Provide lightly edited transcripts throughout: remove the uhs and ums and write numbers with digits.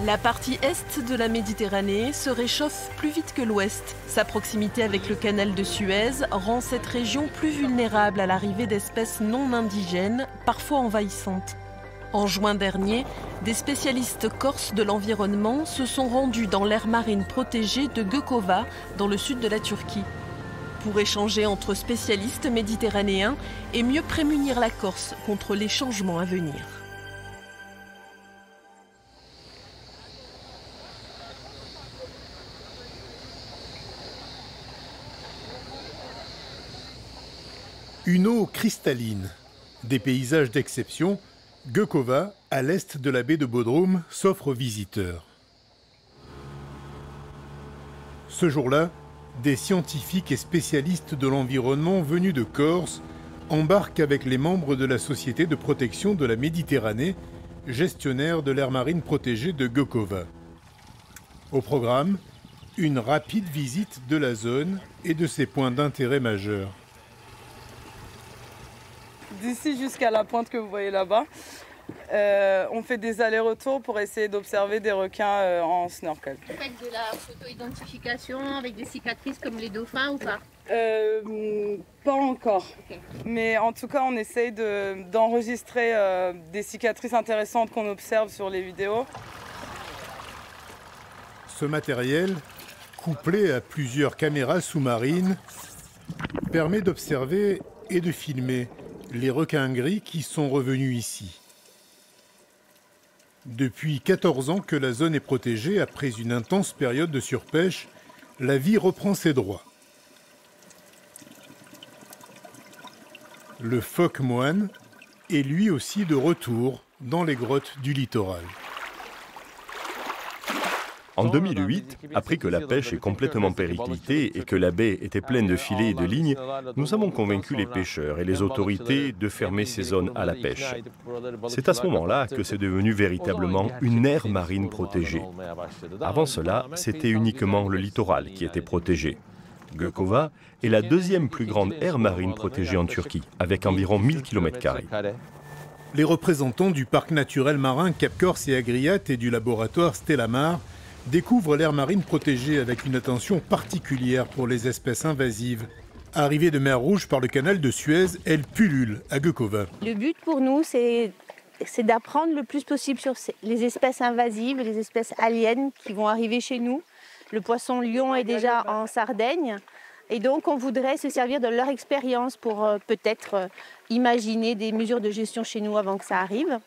La partie est de la Méditerranée se réchauffe plus vite que l'ouest. Sa proximité avec le canal de Suez rend cette région plus vulnérable à l'arrivée d'espèces non indigènes, parfois envahissantes. En juin dernier, des spécialistes corses de l'environnement se sont rendus dans l'aire marine protégée de Gökova, dans le sud de la Turquie, pour échanger entre spécialistes méditerranéens et mieux prémunir la Corse contre les changements à venir. Une eau cristalline, des paysages d'exception, Gökova, à l'est de la baie de Bodrum, s'offre aux visiteurs. Ce jour-là, des scientifiques et spécialistes de l'environnement venus de Corse embarquent avec les membres de la Société de protection de la Méditerranée, gestionnaire de l'aire marine protégée de Gökova. Au programme, une rapide visite de la zone et de ses points d'intérêt majeurs. D'ici jusqu'à la pointe que vous voyez là-bas, on fait des allers-retours pour essayer d'observer des requins en snorkel. Vous faites de la photo-identification avec des cicatrices comme les dauphins ou pas? Pas encore. Okay. Mais en tout cas, on essaye d'enregistrer des cicatrices intéressantes qu'on observe sur les vidéos. Ce matériel, couplé à plusieurs caméras sous-marines, permet d'observer et de filmer les requins gris qui sont revenus ici. Depuis 14 ans que la zone est protégée après une intense période de surpêche, la vie reprend ses droits. Le phoque moine est lui aussi de retour dans les grottes du littoral. En 2008, après que la pêche ait complètement périclité et que la baie était pleine de filets et de lignes, nous avons convaincu les pêcheurs et les autorités de fermer ces zones à la pêche. C'est à ce moment-là que c'est devenu véritablement une aire marine protégée. Avant cela, c'était uniquement le littoral qui était protégé. Gökova est la deuxième plus grande aire marine protégée en Turquie, avec environ 1000 km². Les représentants du parc naturel marin Cap Corse et Agriate et du laboratoire Stellamar découvrent l'aire marine protégée avec une attention particulière pour les espèces invasives. Arrivées de mer Rouge par le canal de Suez, elles pullulent à Gökova. Le but pour nous, c'est d'apprendre le plus possible sur les espèces invasives, les espèces aliens qui vont arriver chez nous. Le poisson lion est déjà en Sardaigne. Et donc, on voudrait se servir de leur expérience pour peut-être imaginer des mesures de gestion chez nous avant que ça arrive.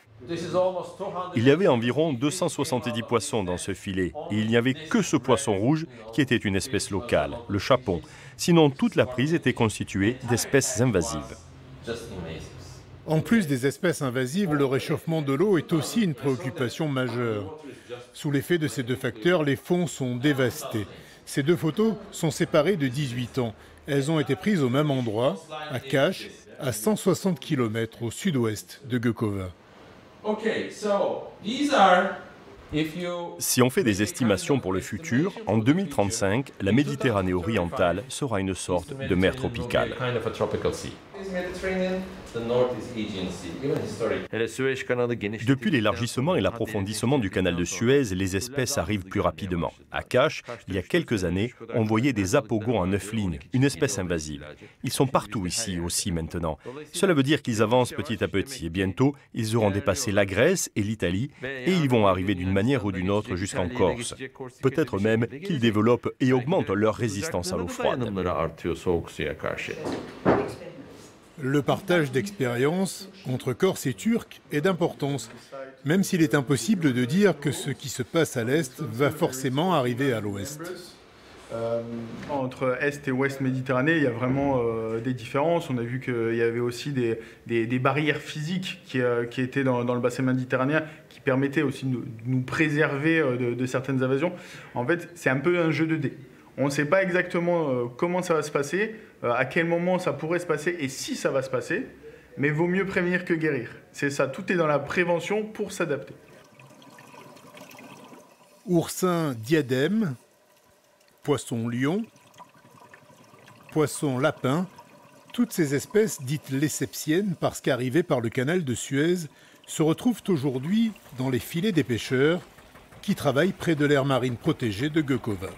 Il y avait environ 270 poissons dans ce filet et il n'y avait que ce poisson rouge qui était une espèce locale, le chapon. Sinon, toute la prise était constituée d'espèces invasives. En plus des espèces invasives, le réchauffement de l'eau est aussi une préoccupation majeure. Sous l'effet de ces deux facteurs, les fonds sont dévastés. Ces deux photos sont séparées de 18 ans. Elles ont été prises au même endroit, à Kaš, à 160 km au sud-ouest de Gökova. Si on fait des estimations pour le futur, en 2035, la Méditerranée orientale sera une sorte de mer tropicale. Depuis l'élargissement et l'approfondissement du canal de Suez, les espèces arrivent plus rapidement. À Kaš, il y a quelques années, on voyait des apogons en 9 lignes, une espèce invasive. Ils sont partout ici aussi maintenant. Cela veut dire qu'ils avancent petit à petit et bientôt, ils auront dépassé la Grèce et l'Italie et ils vont arriver d'une manière ou d'une autre jusqu'en Corse. Peut-être même qu'ils développent et augmentent leur résistance à l'eau froide. Le partage d'expériences entre Corse et Turcs est d'importance, même s'il est impossible de dire que ce qui se passe à l'Est va forcément arriver à l'Ouest. Entre Est et Ouest Méditerranée, il y a vraiment des différences. On a vu qu'il y avait aussi des barrières physiques qui étaient dans le bassin méditerranéen, qui permettaient aussi de nous préserver de certaines invasions. En fait, c'est un peu un jeu de dés. On ne sait pas exactement comment ça va se passer, à quel moment ça pourrait se passer et si ça va se passer, mais vaut mieux prévenir que guérir. C'est ça, tout est dans la prévention pour s'adapter. Oursin diadème, poisson lion, poisson lapin, toutes ces espèces dites lessepsiennes parce qu'arrivées par le canal de Suez se retrouvent aujourd'hui dans les filets des pêcheurs qui travaille près de l'aire marine protégée de Gökova.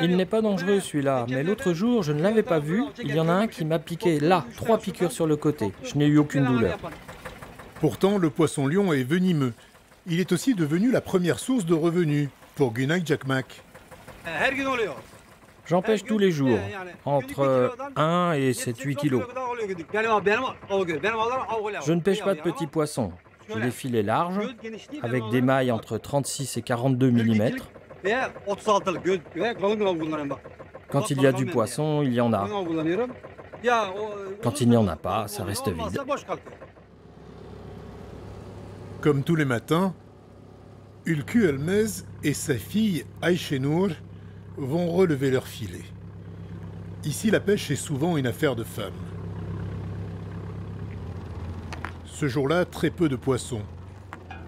Il n'est pas dangereux celui-là, mais l'autre jour, je ne l'avais pas vu. Il y en a un qui m'a piqué là, 3 piqûres sur le côté. Je n'ai eu aucune douleur. Pourtant, le poisson-lion est venimeux. Il est aussi devenu la première source de revenus pour Günay Jakmak. J'en pêche tous les jours, entre 1 et 7-8 kilos. Je ne pêche pas de petits poissons. J'ai des filets larges, avec des mailles entre 36 et 42 mm. Quand il y a du poisson, il y en a. Quand il n'y en a pas, ça reste vide. Comme tous les matins, Ülkü Elmez et sa fille Ayşenur vont relever leur filet. Ici, la pêche est souvent une affaire de femmes. Ce jour-là, très peu de poissons.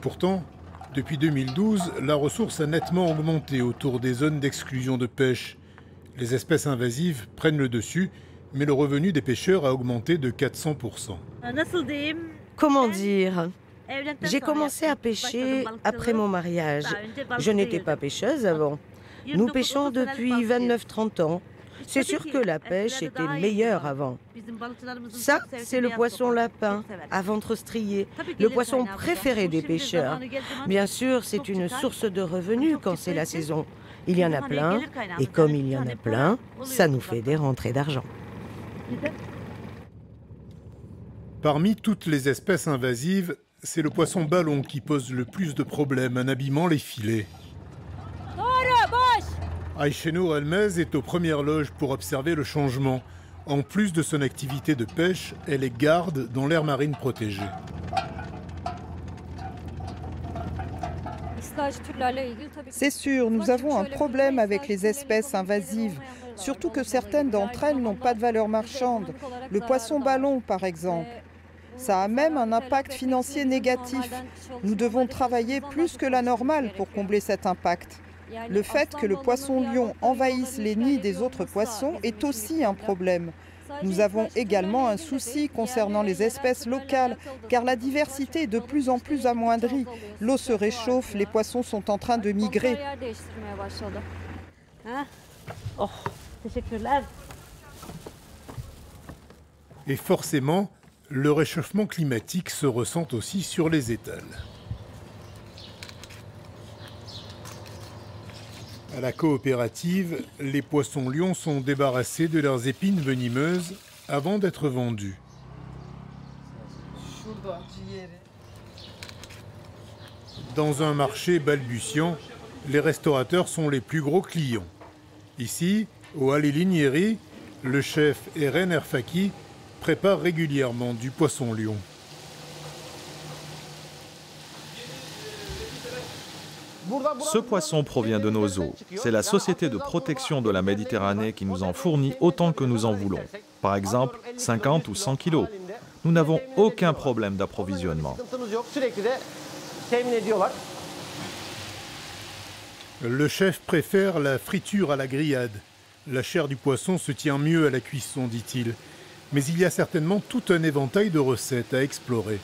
Pourtant, depuis 2012, la ressource a nettement augmenté autour des zones d'exclusion de pêche. Les espèces invasives prennent le dessus, mais le revenu des pêcheurs a augmenté de 400%. Comment dire ? J'ai commencé à pêcher après mon mariage. Je n'étais pas pêcheuse avant. Nous pêchons depuis 29-30 ans. C'est sûr que la pêche était meilleure avant. Ça, c'est le poisson lapin, à ventre strié, le poisson préféré des pêcheurs. Bien sûr, c'est une source de revenus quand c'est la saison. Il y en a plein, et comme il y en a plein, ça nous fait des rentrées d'argent. Parmi toutes les espèces invasives, c'est le poisson ballon qui pose le plus de problèmes en abîmant les filets. Ayşenur Elmez est aux premières loges pour observer le changement. En plus de son activité de pêche, elle est garde dans l'aire marine protégée. C'est sûr, nous avons un problème avec les espèces invasives, surtout que certaines d'entre elles n'ont pas de valeur marchande. Le poisson ballon, par exemple. Ça a même un impact financier négatif. Nous devons travailler plus que la normale pour combler cet impact. Le fait que le poisson-lion envahisse les nids des autres poissons est aussi un problème. Nous avons également un souci concernant les espèces locales, car la diversité est de plus en plus amoindrie. L'eau se réchauffe, les poissons sont en train de migrer. Et forcément, le réchauffement climatique se ressent aussi sur les étals. À la coopérative, les poissons-lions sont débarrassés de leurs épines venimeuses avant d'être vendus. Dans un marché balbutiant, les restaurateurs sont les plus gros clients. Ici, au Halilinieri, le chef Eren Erfaki prépare régulièrement du poisson-lion. Ce poisson provient de nos eaux. C'est la Société de protection de la Méditerranée qui nous en fournit autant que nous en voulons. Par exemple, 50 ou 100 kilos. Nous n'avons aucun problème d'approvisionnement. Le chef préfère la friture à la grillade. La chair du poisson se tient mieux à la cuisson, dit-il. Mais il y a certainement tout un éventail de recettes à explorer.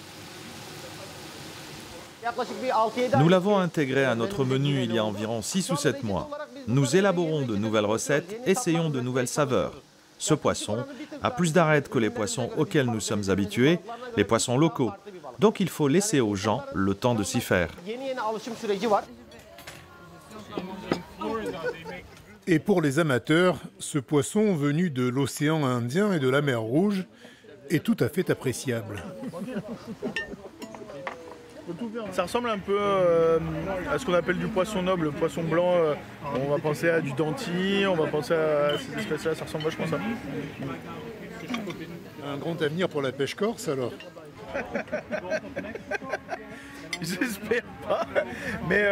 Nous l'avons intégré à notre menu il y a environ 6 ou 7 mois. Nous élaborons de nouvelles recettes, essayons de nouvelles saveurs. Ce poisson a plus d'arêtes que les poissons auxquels nous sommes habitués, les poissons locaux. Donc il faut laisser aux gens le temps de s'y faire. Et pour les amateurs, ce poisson venu de l'océan Indien et de la mer Rouge est tout à fait appréciable. Ça ressemble un peu à ce qu'on appelle du poisson noble, le poisson blanc. On va penser à du denti, on va penser à ces espèces-là, ça ressemble vachement à ça. Un grand avenir pour la pêche corse alors? J'espère pas, mais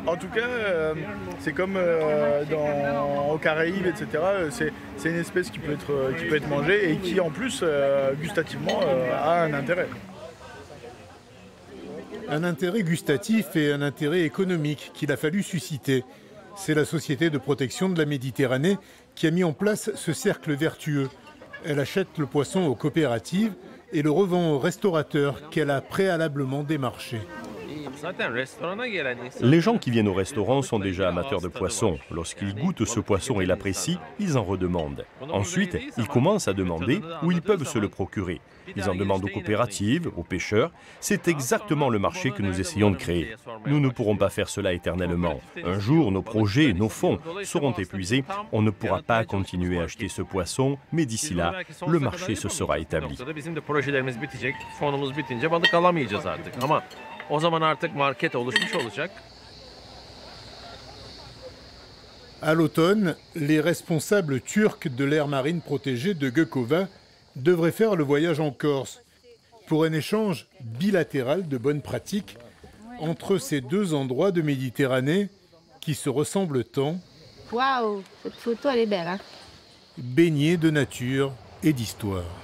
en tout cas, c'est comme aux Caraïbes, etc. C'est une espèce qui peut être mangée et qui en plus, gustativement, a un intérêt. Un intérêt gustatif et un intérêt économique qu'il a fallu susciter. C'est la Société de protection de la Méditerranée qui a mis en place ce cercle vertueux. Elle achète le poisson aux coopératives et le revend au restaurateur qu'elle a préalablement démarché. Les gens qui viennent au restaurant sont déjà amateurs de poisson. Lorsqu'ils goûtent ce poisson et l'apprécient, ils en redemandent. Ensuite, ils commencent à demander où ils peuvent se le procurer. Ils en demandent aux coopératives, aux pêcheurs. C'est exactement le marché que nous essayons de créer. Nous ne pourrons pas faire cela éternellement. Un jour, nos projets, nos fonds seront épuisés. On ne pourra pas continuer à acheter ce poisson, mais d'ici là, le marché se sera établi. À l'automne, les responsables turcs de l'aire marine protégée de Gökova devraient faire le voyage en Corse pour un échange bilatéral de bonnes pratiques entre ces deux endroits de Méditerranée qui se ressemblent tant. Waouh, cette photo elle est belle, hein. Baignés de nature et d'histoire.